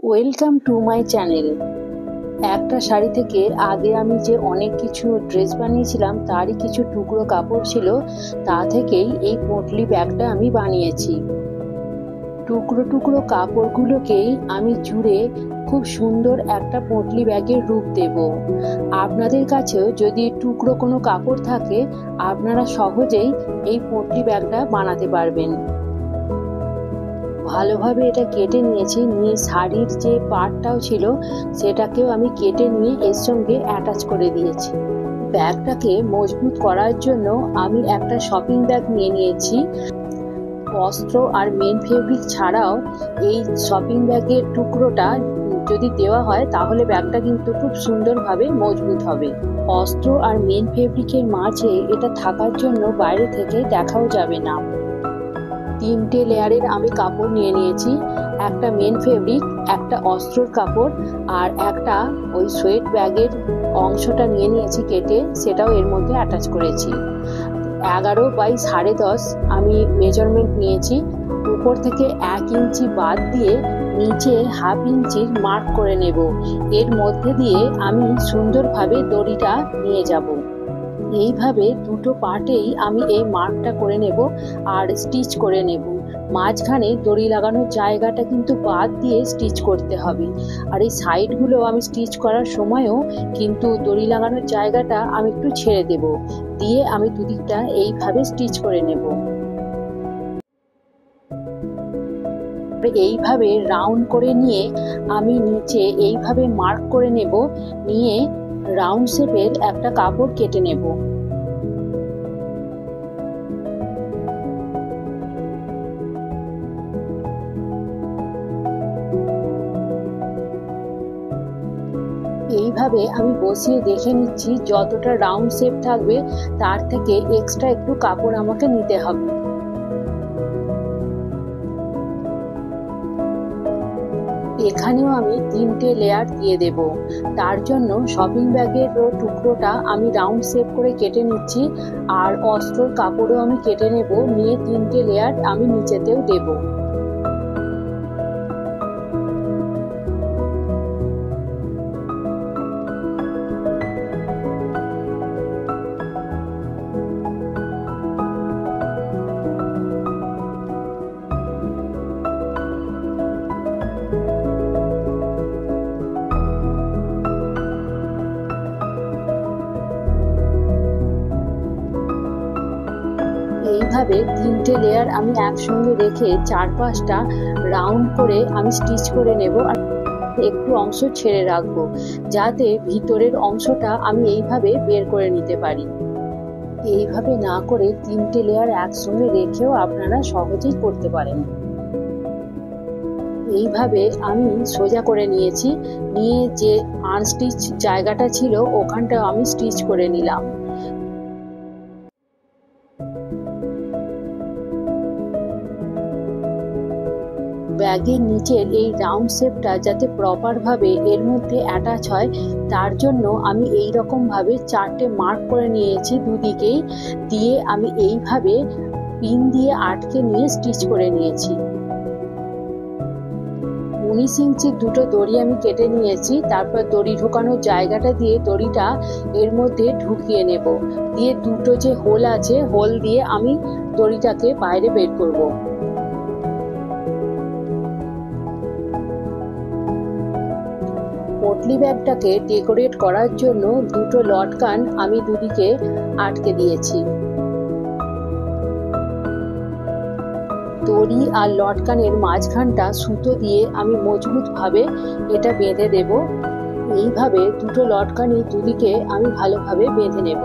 Welcome to my channel. একটা শাড়ি থেকে আগে আমি যে অনেক কিছু ড্রেস বানিয়েছিলাম তারই কিছু টুকরো কাপড় ছিল, তা থেকেই এই পোটলি ব্যাগটা আমি বানিয়েছি। টুকরো টুকরো কাপড়গুলোকেই আমি জুড়ে খুব সুন্দর একটা পোটলি ব্যাগের রূপ দেব। আপনাদের কাছেও যদি টুকরো কোনো কাপড় থাকে আপনারা সহজেই এই পোটলি ব্যাগটা বানাতে পারবেন। ভালোভাবে এটা কেটে নিয়েছি, নিয়ে শাড়ির যে পার্টটাও ছিল সেটাকেও আমি কেটে নিয়ে এর সঙ্গে অ্যাটাচ করে দিয়েছি। ব্যাগটাকে মজবুত করার জন্য আমি একটা শপিং ব্যাগ নিয়ে নিয়েছি। অস্ত্র আর মেন ফেব্রিক ছাড়াও এই শপিং ব্যাগের টুকরোটা যদি দেওয়া হয় তাহলে ব্যাগটা কিন্তু খুব সুন্দরভাবে মজবুত হবে। অস্ত্র আর মেন ফেব্রিকের মাঝে এটা থাকার জন্য বাইরে থেকে দেখাও যাবে না। তিনটে লেয়ারের আমি কাপড় নিয়ে নিয়েছি, একটা মেন ফেব্রিক, একটা অস্ত্রর কাপড় আর একটা ওই সোয়েট ব্যাগের অংশটা নিয়ে নিয়েছি কেটে, সেটাও এর মধ্যে অ্যাটাচ করেছি। 11 বাই 10.5 আমি মেজারমেন্ট নিয়েছি। উপর থেকে 1 ইঞ্চি বাদ দিয়ে নিচে হাফ ইঞ্চির মার্ক করে নেব। এর মধ্যে দিয়ে আমি সুন্দরভাবে দড়িটা নিয়ে যাব। এইভাবে দুটো পার্টেই আমি এই মার্কটা করে নেব আর স্টিচ করে নেব। মাঝখানে দড়ি লাগানোর জায়গাটা কিন্তু বাদ দিয়ে স্টিচ করতে হবে, আর এই সাইডগুলো আমি স্টিচ করার সময়ও কিন্তু দড়ি লাগানোর জায়গাটা আমি একটু ছেড়ে দেব, দিয়ে আমি দুদিকটা এইভাবে স্টিচ করে নেব। এইভাবে রাউন্ড করে নিয়ে আমি নিচে এইভাবে মার্ক করে নেব, নিয়ে রাউন্ড শেপের একটা কাপড় কেটে নেব। এইভাবে আমি বসিয়ে দেখে নিচ্ছি যতটা রাউন্ড শেপ থাকবে তার থেকে এক্সট্রা একটু কাপড় আমাকে নিতে হবে। এখানেও আমি 3টে লেয়ার দিয়ে দেব। তার জন্য শপিং ব্যাগের টুকরোটা আমি রাউন্ড শেপ করে কেটে নিচ্ছি, আর অস্ত্রর কাপড়ও আমি কেটে নেব, নিয়ে 3টে লেয়ার আমি নিচেতেও দেব। এইভাবে 3টে লেয়ার আমি একসঙ্গে রেখে 4-5টা রাউন্ড করে আমি স্টিচ করে নেব, আর একটু অংশ ছেড়ে রাখবো যাতে ভিতরের অংশটা আমি এইভাবে বের করে নিতে পারি। এইভাবে না করে 3টে লেয়ার একসঙ্গে রেখেও আপনারা সহজেই করতে পারেন। এইভাবে আমি সোজা করে নিয়েছি, নিয়ে যে আনস্টিচ জায়গাটা ছিল ওখানটা আমি স্টিচ করে নিলাম। ব্যাগের নিচের এই রাউন্ড শেপটা যাতে প্রপারভাবে এর মধ্যে অ্যাটাচ হয় তার জন্য আমি এই রকম ভাবে 4টে মার্ক করে নিয়েছি দুদিকেই, দিয়ে আমি এইভাবে পিন দিয়ে আটকে নিয়ে স্টিচ করে নিয়েছি। 19 ইঞ্চির দুটো দড়ি আমি কেটে নিয়েছি, তারপর দড়ি ঢোকানোর জায়গাটা দিয়ে দড়িটা এর মধ্যে ঢুকিয়ে নেব, দিয়ে দুটো যে হোল আছে হোল দিয়ে আমি দড়িটাকে বাইরে বের করব। পোটলি ব্যাগটাকে ডেকোরেট করার জন্য দুটো লটকান আমি দুদিকে আটকে দিয়েছি। দড়ি আর লটকানের মাঝখানটা সুতো দিয়ে আমি মজবুতভাবে এটা বেঁধে দেব। এইভাবে দুটো লটকানই দুদিকে আমি ভালোভাবে বেঁধে নেব।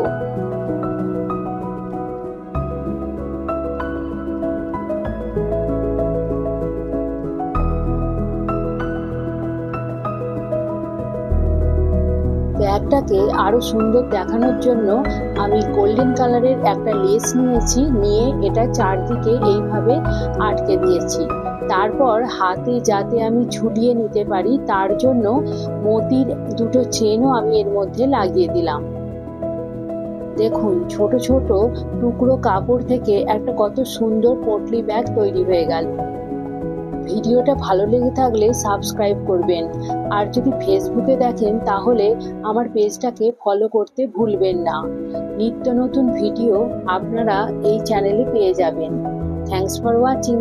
ব্যাগটাকে আরো সুন্দর দেখানোর জন্য আমি গোল্ডেন কালারের একটা লেস নিয়েছি, নিয়ে এটা চারদিকে এইভাবে আটকে দিয়েছি। তারপর হাতে যাতে আমি ঝুলিয়ে নিতে পারি তার জন্য মোতির দুটো চেনও আমি এর মধ্যে লাগিয়ে দিলাম। দেখুন ছোট ছোট টুকরো কাপড় থেকে একটা কত সুন্দর পোটলি ব্যাগ তৈরি হয়ে গেল। ভিডিওটা ভালো লেগে থাকলে সাবস্ক্রাইব করবেন। আর যদি ফেসবুকে দেখেন তাহলে আমার পেজটাকে ফলো করতে ভুলবেন না। নিত্য নতুন ভিডিও আপনারা এই চ্যানেলে পেয়ে যাবেন। Thanks for watching.